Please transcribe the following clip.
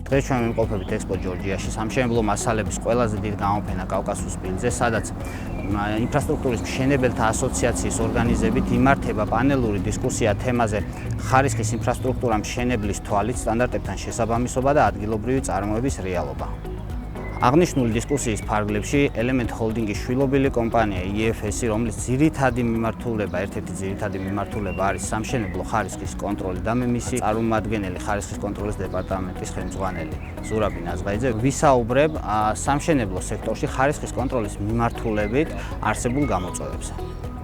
დღეს ჩვენ ვიმყოფებით ექსპო ჯორჯიაში, სამშენებლო მასალების ყველაზე დიდ გამოფენა კავკასიის პირზე, სადაც ინფრასტრუქტურის მშენებელთა ასოციაციის ორგანიზებით იმართება პანელური დისკუსია თემაზე ხარისხის ინფრასტრუქტურა მშენებლის თვალით სტანდარტებთან შესაბამისობა და ადგილობრივი წარმოების რეალობა. აღნიშნული დისკუსიის ფარგლებში Element Holding-ის შვილობილი კომპანია EFS, რომლის ერთ-ერთი ძირითადი მიმართულება არის სამშენებლო ხარისხის კონტროლი და მე მისი წარმომადგენელი ხარისხის კონტროლის დეპარტამენტის ხელმძღვანელი ზურაბი ნაზღაიძე ვისაუბრებ სამშენებლო სექტორში ხარისხის კონტროლის მიმართულებით არსებულ გამოწვევებზე.